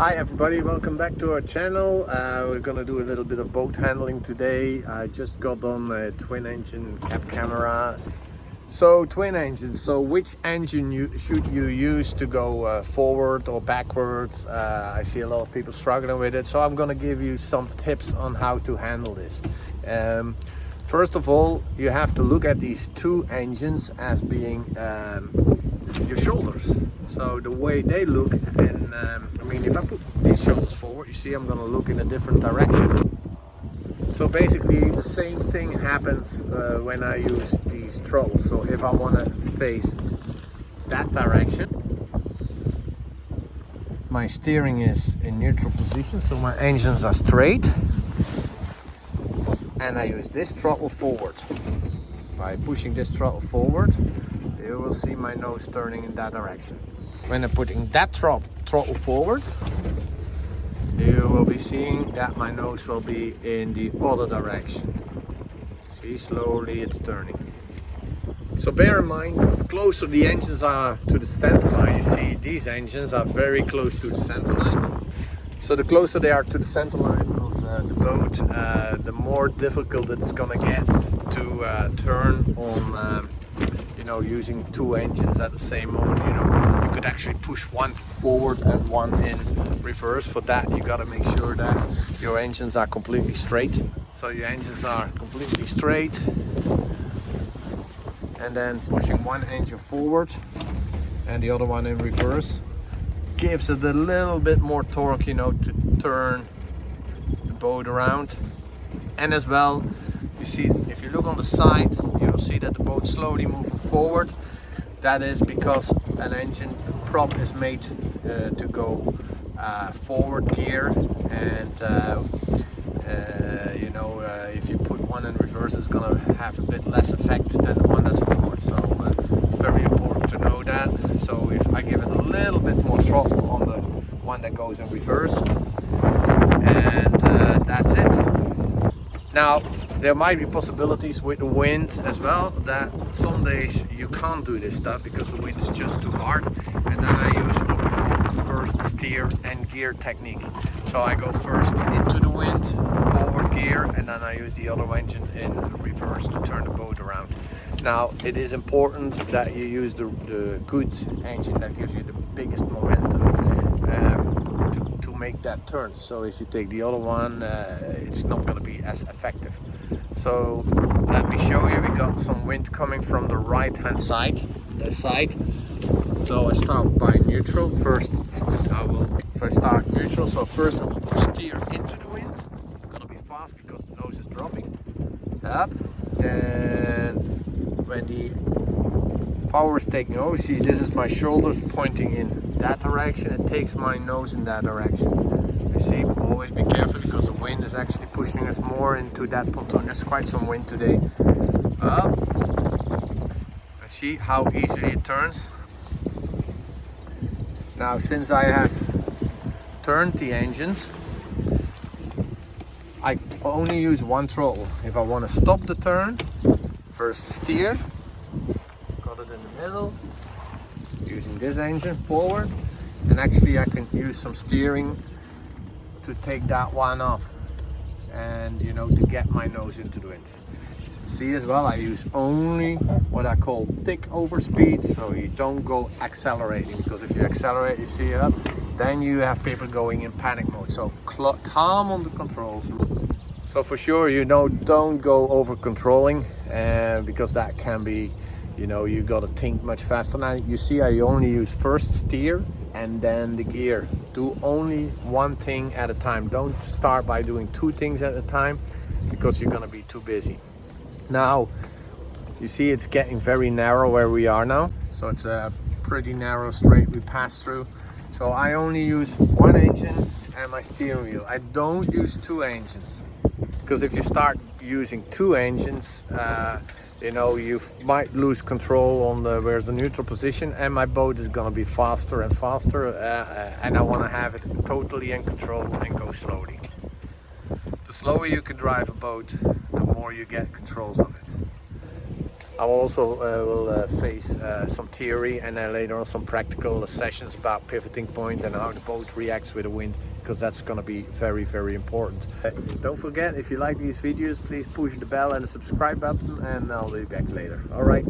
Hi everybody, welcome back to our channel. We're gonna do a little bit of boat handling today. I just got on a twin engine cab camera. So twin engines, so which engine should you use to go forward or backwards? I see a lot of people struggling with it, so I'm gonna give you some tips on how to handle this. First of all, you have to look at these two engines as being your shoulders. So the way they look, and I mean, if I put these shoulders forward, you see I'm going to look in a different direction. So basically the same thing happens when I use these throttles. So if I want to face that direction, my steering is in neutral position, so my engines are straight, and I use this throttle forward. By pushing this throttle forward, you will see my nose turning in that direction. When I'm putting that throttle forward, you will be seeing that my nose will be in the other direction. See, slowly it's turning. So bear in mind, the closer the engines are to the center line, you see these engines are very close to the center line. So the closer they are to the center line of the boat, the more difficult it's gonna get to turn on using two engines at the same moment. You could actually push one forward and one in reverse. For that, you got to make sure that your engines are completely straight. So your engines are completely straight, and then pushing one engine forward and the other one in reverse gives it a little bit more torque, to turn the boat around. And as well, you see, if you look on the side, you'll see that the boat slowly moving forward. That is because an engine prop is made to go forward gear, and if you put one in reverse, it's gonna have a bit less effect than the one that's forward. So it's very important to know that. So if I give it a little bit more throttle on the one that goes in reverse, and that's it. Now, there might be possibilities with the wind as well, that some days you can't do this stuff because the wind is just too hard, and then I use what we call the first steer and gear technique. So I go first into the wind, forward gear, and then I use the other engine in reverse to turn the boat around. Now, it is important that you use the good engine that gives you the biggest momentum to make that turn. So if you take the other one, it's not going to be as effective. So let me show you. We got some wind coming from the right hand side, this side. So I start by neutral first. I start neutral. So first I will steer into the wind. I'm gonna be fast because the nose is dropping up. Then when the power is taking over, see, this is my shoulders pointing in that direction. It takes my nose in that direction. You see, always be careful because the wind is actually pushing us more into that pontoon. There's quite some wind today. Up. See how easily it turns. Now, since I have turned the engines, I only use one throttle. If I want to stop the turn, first steer, got it in the middle, using this engine forward, and actually I can use some steering to take that one off, and to get my nose into the wind. See as well, I use only what I call tick over speed, so you don't go accelerating, because if you accelerate, you see up, then you have people going in panic mode. So calm on the controls. So for sure, don't go over controlling, because that can be, you got to think much faster. Now you see I only use first steer and then the gear. Do only one thing at a time. Don't start by doing two things at a time, because you're gonna be too busy. Now you see it's getting very narrow where we are now, so it's a pretty narrow straight we passed through. So I only use one engine and my steering wheel. I don't use two engines, because if you start using two engines, you might lose control on where's the neutral position, and my boat is gonna be faster and faster, and I want to have it totally in control and go slowly. The slower you can drive a boat, the more you get controls of it. I also will face some theory and then later on some practical sessions about pivoting point and how the boat reacts with the wind, because that's going to be very, very important. Don't forget, if you like these videos, please push the bell and the subscribe button, and I'll be back later. All right.